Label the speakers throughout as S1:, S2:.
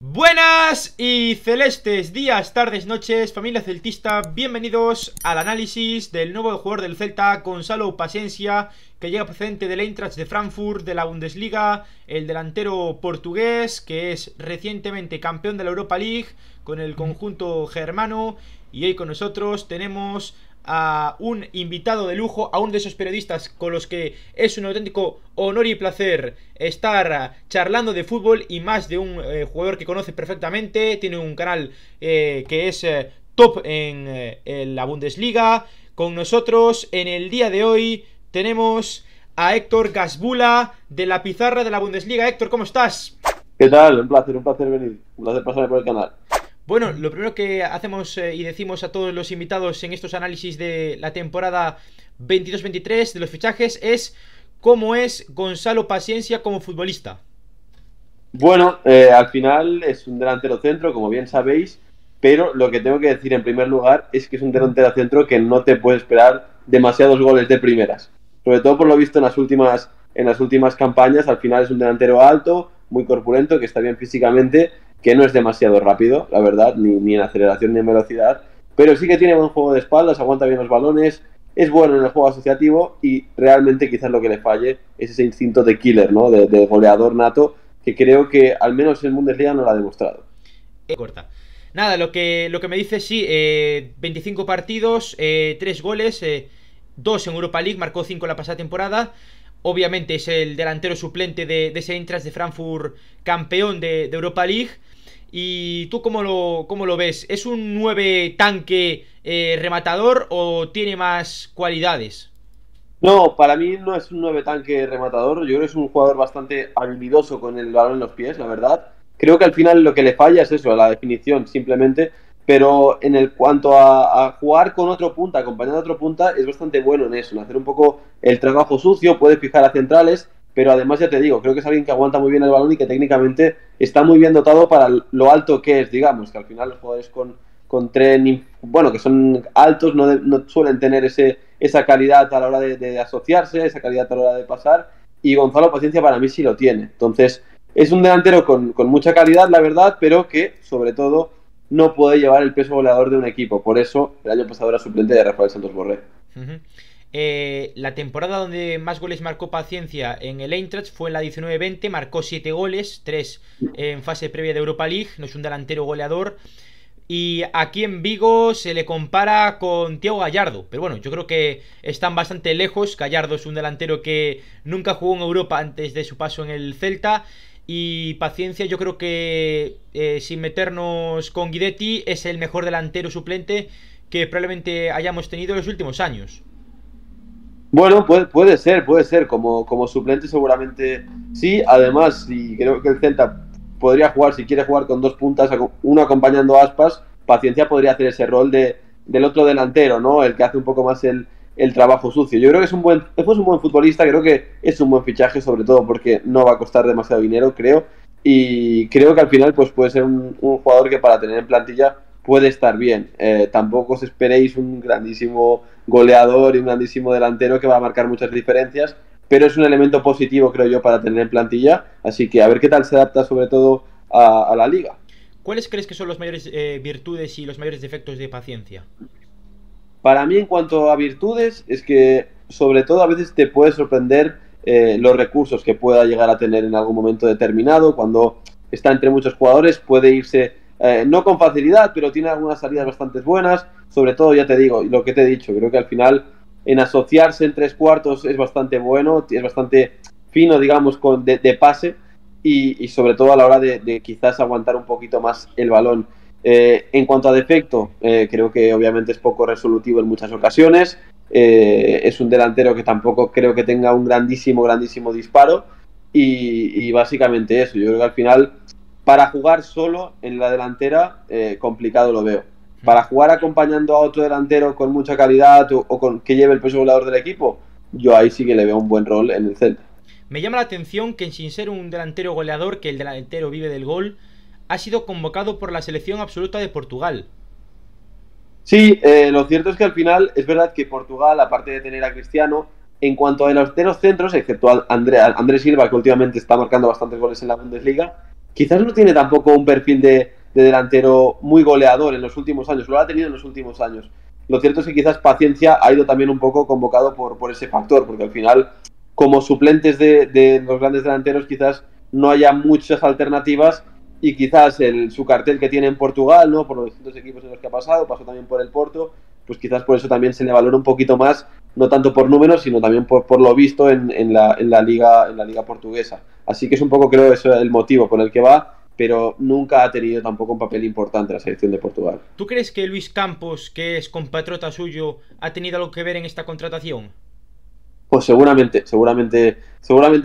S1: Buenas y celestes días, tardes, noches, familia celtista. Bienvenidos al análisis del nuevo jugador del Celta, Gonzalo Paciència, que llega procedente del Eintracht de Frankfurt, de la Bundesliga. El delantero portugués, que es recientemente campeón de la Europa League con el conjunto germano. Y hoy con nosotros tenemos a un invitado de lujo, a uno de esos periodistas con los que es un auténtico honor y placer estar charlando de fútbol, y más de un jugador que conoce perfectamente. Tiene un canal que es top en la Bundesliga. Con nosotros en el día de hoy tenemos a Héctor Gasbula, de la pizarra de la Bundesliga. Héctor, ¿cómo estás?
S2: ¿Qué tal? Un placer venir. Un placer pasarme por el canal.
S1: Bueno, lo primero que hacemos y decimos a todos los invitados en estos análisis de la temporada 22-23 de los fichajes es cómo es Gonzalo Paciència como futbolista.
S2: Bueno, al final es un delantero centro, como bien sabéis, pero lo que tengo que decir en primer lugar es que es un delantero centro que no te puede esperar demasiados goles de primeras. Sobre todo por lo visto en las últimas campañas. Al final es un delantero alto, muy corpulento, que está bien físicamente, que no es demasiado rápido, la verdad, ni en aceleración ni en velocidad, pero sí que tiene buen juego de espaldas, aguanta bien los balones, es bueno en el juego asociativo, y realmente quizás lo que le falle es ese instinto de killer, ¿no? De goleador nato, que creo que al menos en Bundesliga no lo ha demostrado.
S1: Corta. Nada, lo que me dice, sí, 25 partidos, 3 goles, 2 en Europa League, marcó 5 la pasada temporada. Obviamente es el delantero suplente de ese Eintracht de Frankfurt, campeón de Europa League. ¿Y tú cómo lo ves? ¿Es un 9 tanque rematador o tiene más cualidades?
S2: No, para mí no es un 9 tanque rematador. Yo creo que es un jugador bastante habilidoso con el balón en los pies, la verdad. Creo que al final lo que le falla es eso, la definición simplemente. Pero en el cuanto a jugar con otro punta, acompañando a otro punta, es bastante bueno en eso, en hacer un poco el trabajo sucio, puede fijar a centrales, pero además, ya te digo, creo que es alguien que aguanta muy bien el balón y que técnicamente está muy bien dotado para lo alto que es, digamos, que al final los jugadores con tren, bueno, que son altos, no suelen tener esa calidad a la hora de asociarse, esa calidad a la hora de pasar, y Gonzalo Paciència para mí sí lo tiene. Entonces, es un delantero con mucha calidad, la verdad, pero que, sobre todo, no puede llevar el peso goleador de un equipo. Por eso, el año pasado era suplente de Rafael Santos Borré.
S1: La temporada donde más goles marcó Paciència en el Eintracht fue en la 19-20, marcó 7 goles, 3 en fase previa de Europa League. No es un delantero goleador. Y aquí en Vigo se le compara con Thiago Gallardo, pero bueno, yo creo que están bastante lejos. Gallardo es un delantero que nunca jugó en Europa antes de su paso en el Celta. Y Paciència, yo creo que sin meternos con Guidetti, es el mejor delantero suplente que probablemente hayamos tenido en los últimos años.
S2: Bueno, puede ser, como suplente seguramente sí. Además, y creo que el Celta podría jugar, si quiere jugar con dos puntas, uno acompañando a Aspas, Paciència podría hacer ese rol del otro delantero, ¿no? El que hace un poco más el trabajo sucio. Yo creo que es un buen futbolista, creo que es un buen fichaje, sobre todo porque no va a costar demasiado dinero, creo, y creo que al final pues puede ser un jugador que para tener en plantilla puede estar bien. Tampoco os esperéis un grandísimo goleador y un grandísimo delantero que va a marcar muchas diferencias, pero es un elemento positivo, creo yo, para tener en plantilla, así que a ver qué tal se adapta sobre todo a la liga.
S1: ¿Cuáles crees que son las mayores virtudes y los mayores defectos de Paciència?
S2: Para mí, en cuanto a virtudes, es que sobre todo a veces te puede sorprender los recursos que pueda llegar a tener en algún momento determinado. Cuando está entre muchos jugadores puede irse no con facilidad, pero tiene algunas salidas bastante buenas. Sobre todo, ya te digo, lo que te he dicho, creo que al final en asociarse en tres cuartos es bastante bueno, es bastante fino, digamos, de pase, y sobre todo a la hora de quizás aguantar un poquito más el balón. En cuanto a defecto, creo que obviamente es poco resolutivo en muchas ocasiones. Es un delantero que tampoco creo que tenga un grandísimo disparo, y básicamente eso. Yo creo que al final, para jugar solo en la delantera, complicado lo veo. Para jugar acompañando a otro delantero con mucha calidad o que lleve el peso goleador del equipo, yo ahí sí que le veo un buen rol en el Celta.
S1: Me llama la atención que, sin ser un delantero goleador, que el delantero vive del gol, ha sido convocado por la selección absoluta de Portugal.
S2: Sí, lo cierto es que al final es verdad que Portugal, aparte de tener a Cristiano, en cuanto a los centros, excepto a André Silva, que últimamente está marcando bastantes goles en la Bundesliga, quizás no tiene tampoco un perfil de delantero muy goleador en los últimos años, lo ha tenido en los últimos años. Lo cierto es que quizás Paciencia ha ido también un poco convocado por ese factor, porque al final, como suplentes de los grandes delanteros, quizás no haya muchas alternativas y quizás su cartel que tiene en Portugal, ¿no? Por los distintos equipos en los que ha pasado, pasó también por el Porto, pues quizás por eso también se le valora un poquito más, no tanto por números, sino también por lo visto en la liga portuguesa. Así que es un poco, creo, eso el motivo por el que va, pero nunca ha tenido tampoco un papel importante en la selección de Portugal.
S1: ¿Tú crees que Luis Campos, que es compatriota suyo, ha tenido algo que ver en esta contratación?
S2: Pues seguramente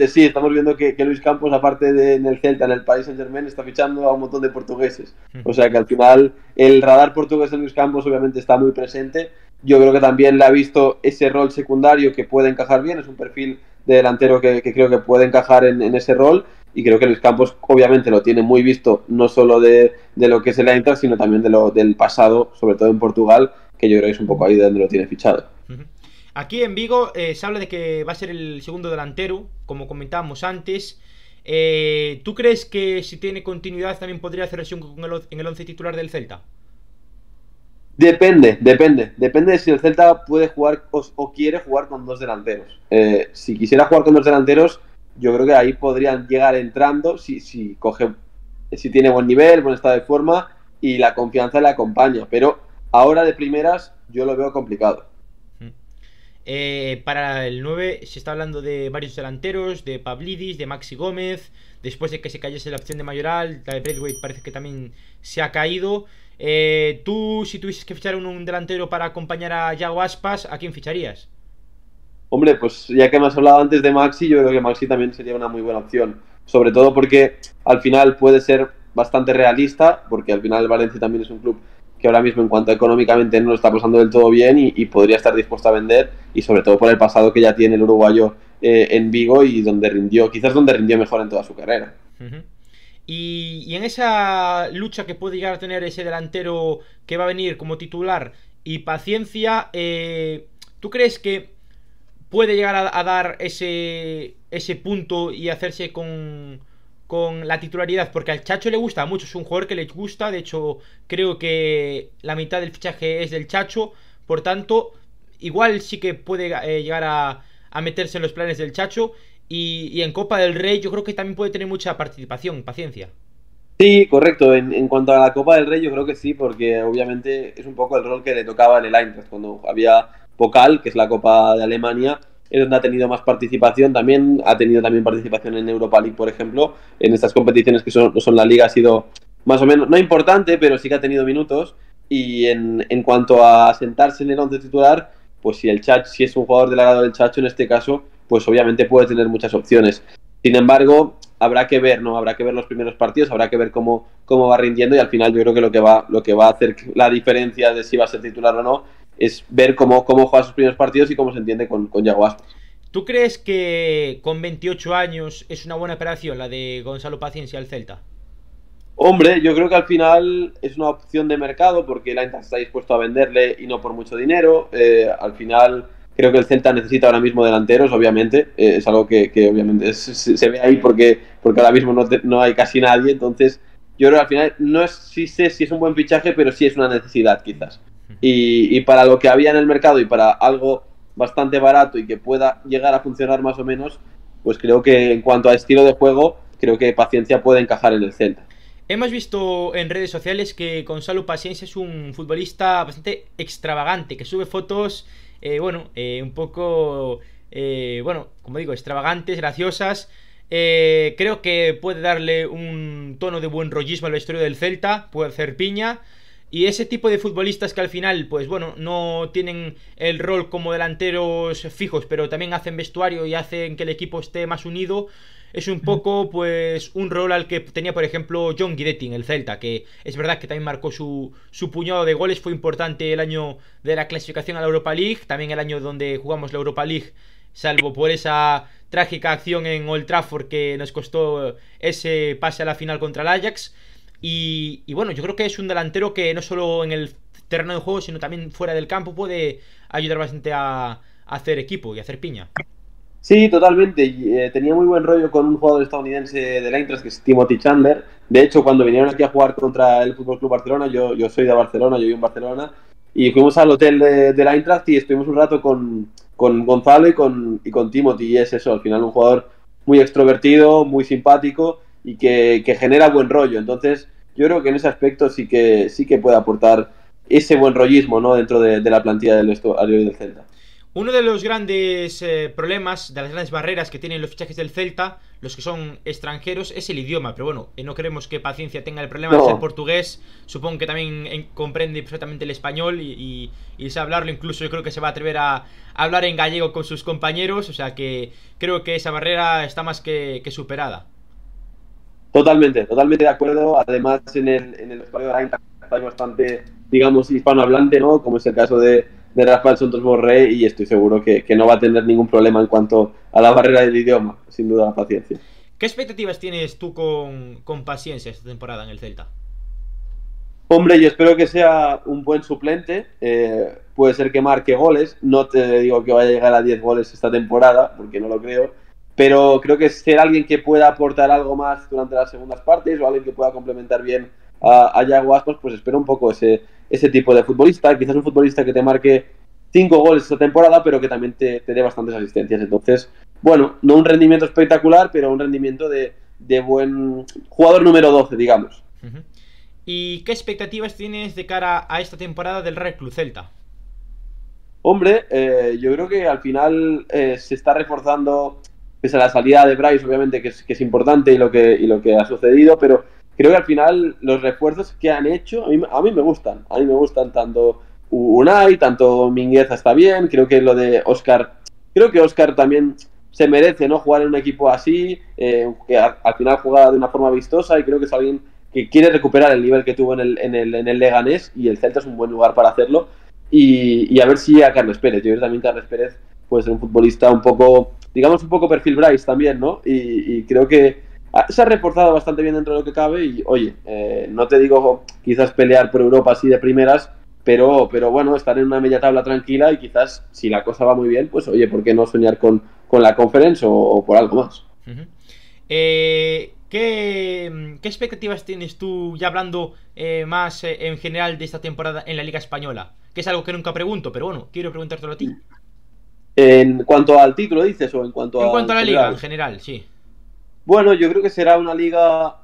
S2: sí. Estamos viendo que Luis Campos, aparte de en el Celta, en el Paris Saint-Germain, está fichando a un montón de portugueses. O sea que al final el radar portugués en Luis Campos obviamente está muy presente. Yo creo que también le ha visto ese rol secundario que puede encajar bien. Es un perfil de delantero que creo que puede encajar en ese rol. Y creo que Luis Campos obviamente lo tiene muy visto, no solo de lo que es el Eintracht, sino también del pasado, sobre todo en Portugal, que yo creo que es un poco ahí de donde lo tiene fichado.
S1: Aquí en Vigo se habla de que va a ser el segundo delantero, como comentábamos antes. ¿Tú crees que si tiene continuidad también podría hacer lesión en el 11 titular del Celta?
S2: Depende de si el Celta puede jugar o quiere jugar con dos delanteros. Si quisiera jugar con dos delanteros, yo creo que ahí podrían llegar entrando si tiene buen nivel, buen estado de forma y la confianza le acompaña. Pero ahora de primeras yo lo veo complicado.
S1: Para el 9 se está hablando de varios delanteros, de Pavlidis, de Maxi Gómez. Después de que se cayese la opción de Mayoral, la de Braithwaite parece que también se ha caído. Tú, si tuvieses que fichar un delantero para acompañar a Yago Aspas, ¿a quién ficharías?
S2: Hombre, pues ya que me has hablado antes de Maxi, yo creo que Maxi también sería una muy buena opción. Sobre todo porque al final puede ser bastante realista, porque al final el Valencia también es un club que ahora mismo en cuanto a económicamente no lo está pasando del todo bien y podría estar dispuesto a vender, y sobre todo por el pasado que ya tiene el uruguayo en Vigo y quizás donde rindió mejor en toda su carrera.
S1: Y en esa lucha que puede llegar a tener ese delantero que va a venir como titular y Paciencia, ¿tú crees que puede llegar a dar ese punto y hacerse con la titularidad? Porque al Chacho le gusta mucho, es un jugador que le gusta. De hecho, creo que la mitad del fichaje es del Chacho. Por tanto, igual sí que puede llegar a meterse en los planes del Chacho. Y en Copa del Rey yo creo que también puede tener mucha participación, Paciencia.
S2: Sí, correcto. En cuanto a la Copa del Rey, yo creo que sí, porque obviamente es un poco el rol que le tocaba en el Eintracht. Cuando había Pokal, que es la Copa de Alemania, es donde ha tenido más participación. También ha tenido también participación en Europa League, por ejemplo. En estas competiciones que no son la Liga, ha sido más o menos, no importante, pero sí que ha tenido minutos. Y en cuanto a sentarse en el once titular, pues si es un jugador del agrado del Chacho en este caso, pues obviamente puede tener muchas opciones. Sin embargo, habrá que ver, ¿no? Habrá que ver los primeros partidos, habrá que ver cómo va rindiendo, y al final yo creo que lo que va a hacer la diferencia de si va a ser titular o no es ver cómo juega sus primeros partidos y cómo se entiende con Yago Aspas.
S1: ¿Tú crees que con 28 años es una buena operación la de Gonzalo Paciencia al Celta?
S2: Hombre, yo creo que al final es una opción de mercado porque el Eintracht está dispuesto a venderle y no por mucho dinero. Al final creo que el Celta necesita ahora mismo delanteros, obviamente. Es algo que obviamente se ve ahí porque ahora mismo no hay casi nadie. Entonces yo creo que al final no es, sí sé si es un buen fichaje, pero sí es una necesidad quizás. Y para lo que había en el mercado y para algo bastante barato y que pueda llegar a funcionar más o menos, pues creo que en cuanto a estilo de juego, creo que Paciencia puede encajar en el Celta.
S1: Hemos visto en redes sociales que Gonzalo Paciencia es un futbolista bastante extravagante, que sube fotos, un poco, como digo, extravagantes, graciosas. Creo que puede darle un tono de buen rollismo a la historia del Celta, puede hacer piña. Y ese tipo de futbolistas que al final, pues bueno, no tienen el rol como delanteros fijos, pero también hacen vestuario y hacen que el equipo esté más unido. Es un poco, pues, un rol al que tenía, por ejemplo, John Guidetti en el Celta, que es verdad que también marcó su puñado de goles. Fue importante el año de la clasificación a la Europa League, también el año donde jugamos la Europa League, salvo por esa trágica acción en Old Trafford que nos costó ese pase a la final contra el Ajax. Y bueno, yo creo que es un delantero que no solo en el terreno de juego, sino también fuera del campo puede ayudar bastante a hacer equipo y a hacer piña.
S2: Sí, totalmente. Y, tenía muy buen rollo con un jugador estadounidense del Eintracht que es Timothy Chandler. De hecho, cuando vinieron aquí a jugar contra el Fútbol Club Barcelona, yo soy de Barcelona, yo vivo en Barcelona, y fuimos al hotel del Eintracht y estuvimos un rato con Gonzalo y con Timothy. Y es eso, al final un jugador muy extrovertido, muy simpático y que genera buen rollo. Entonces, yo creo que en ese aspecto sí que puede aportar ese buen rollismo, ¿no? Dentro de la plantilla del vestuario del Celta.
S1: Uno de los grandes problemas, de las grandes barreras que tienen los fichajes del Celta, los que son extranjeros, es el idioma. Pero bueno, no queremos que Paciencia tenga el problema de ser
S2: No,
S1: portugués. Supongo que también comprende perfectamente el español y sabe hablarlo. Incluso yo creo que se va a atrever a hablar en gallego con sus compañeros. O sea que creo que esa barrera está más que superada.
S2: totalmente, totalmente de acuerdo. Además, en el vestuario de la Eintracht hay bastante, digamos, hispanohablante, ¿no? Como es el caso de Rafael Santos Borré, y estoy seguro que no va a tener ningún problema en cuanto a la barrera del idioma, sin duda la paciencia.
S1: ¿Qué expectativas tienes tú con Paciencia esta temporada en el Celta?
S2: Hombre, yo espero que sea un buen suplente. Puede ser que marque goles. No te digo que vaya a llegar a 10 goles esta temporada, porque no lo creo. Pero creo que ser alguien que pueda aportar algo más durante las segundas partes o alguien que pueda complementar bien a Yago Aspas, pues espero un poco ese tipo de futbolista. Quizás un futbolista que te marque 5 goles esta temporada, pero que también te dé bastantes asistencias. Entonces, bueno, no un rendimiento espectacular, pero un rendimiento de buen jugador número 12, digamos.
S1: Uh -huh. ¿Y qué expectativas tienes de cara a esta temporada del Real Club Celta?
S2: Hombre, yo creo que al final se está reforzando, pese a la salida de Bryce, obviamente, que es importante y lo que ha sucedido, pero creo que al final los refuerzos que han hecho, a mí me gustan. A mí me gustan tanto Unai, tanto Mingueza está bien, creo que lo de Oscar, creo que Oscar también se merece, ¿no? Jugar en un equipo así, que al final juega de una forma vistosa, y creo que es alguien que quiere recuperar el nivel que tuvo en el Leganés, y el Celta es un buen lugar para hacerlo. Y a ver si a Carles Pérez. Yo creo que también Carles Pérez puede ser un futbolista un poco, digamos, un poco perfil Bryce también, ¿no? Y creo que se ha reforzado bastante bien dentro de lo que cabe. Y oye, no te digo quizás pelear por Europa así de primeras, pero bueno, estar en una media tabla tranquila, y quizás si la cosa va muy bien, pues oye, ¿por qué no soñar con la Conference o por algo más?
S1: Uh -huh. ¿Qué expectativas tienes tú, ya hablando más en general de esta temporada en la Liga Española? Que es algo que nunca pregunto, pero bueno, quiero preguntártelo a ti.
S2: En cuanto al título, dices, o en cuanto
S1: En cuanto
S2: al
S1: a la Liga, en
S2: general.
S1: general, sí.
S2: Bueno, yo creo que será una liga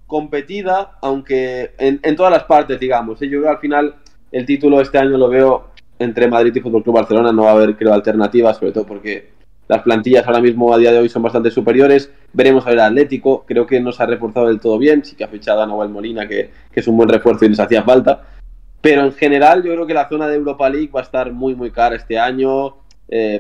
S2: competida, aunque en todas las partes, digamos. Yo creo que al final el título este año lo veo entre Madrid y Fútbol Club Barcelona. No va a haber, creo, alternativas, sobre todo porque las plantillas ahora mismo a día de hoy son bastante superiores. Veremos a ver al Atlético. Creo que no se ha reforzado del todo bien. Sí que ha fichado a Nahuel Molina, que es un buen refuerzo y les hacía falta. Pero en general yo creo que la zona de Europa League va a estar muy muy cara este año,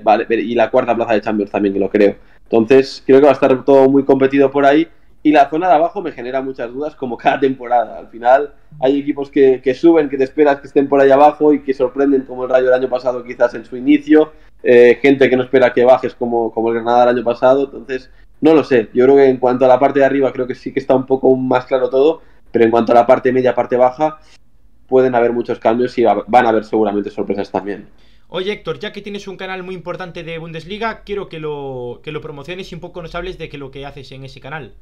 S2: vale, y la cuarta plaza de Champions también, que lo creo. Entonces creo que va a estar todo muy competido por ahí, y la zona de abajo me genera muchas dudas como cada temporada. Al final hay equipos que suben, que te esperas que estén por ahí abajo y que sorprenden, como el Rayo del año pasado quizás en su inicio, gente que no espera que bajes como el Granada del año pasado. Entonces no lo sé, yo creo que en cuanto a la parte de arriba creo que sí que está un poco más claro todo, pero en cuanto a la parte media, parte baja, pueden haber muchos cambios y van a haber seguramente sorpresas también.
S1: Oye, Héctor, ya que tienes un canal muy importante de Bundesliga, quiero que lo promociones y un poco nos hables de lo que haces en ese canal.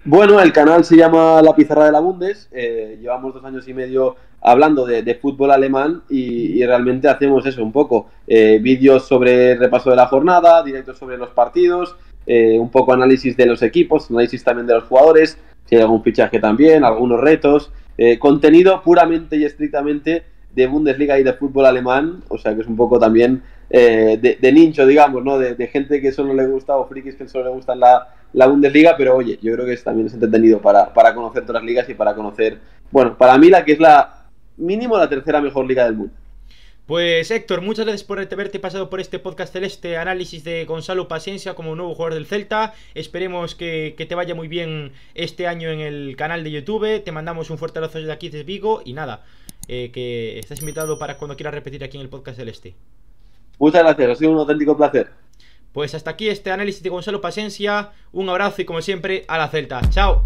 S2: Bueno, el canal se llama La Pizarra de la Bundes. Llevamos 2 años y medio hablando de fútbol alemán, y realmente hacemos eso un poco. Vídeos sobre el repaso de la jornada, directos sobre los partidos, un poco análisis de los equipos, análisis también de los jugadores, si hay algún fichaje también, algunos retos. Contenido puramente y estrictamente de Bundesliga y de fútbol alemán, o sea que es un poco también de nicho, digamos, ¿no? De gente que solo le gusta, o frikis que solo le gustan la Bundesliga, pero oye, yo creo que también es entretenido para conocer todas las ligas y para conocer, bueno, para mí la que es la mínimo la tercera mejor liga del mundo.
S1: Pues Héctor, muchas gracias por haberte pasado por este podcast celeste, análisis de Gonzalo Paciencia como nuevo jugador del Celta. Esperemos que te vaya muy bien este año en el canal de YouTube. Te mandamos un fuerte abrazo desde aquí, desde Vigo. Y nada, que estás invitado para cuando quieras repetir aquí en el podcast celeste.
S2: Muchas gracias, ha sido un auténtico placer.
S1: Pues hasta aquí este análisis de Gonzalo Paciencia. Un abrazo y como siempre, a la Celta. Chao.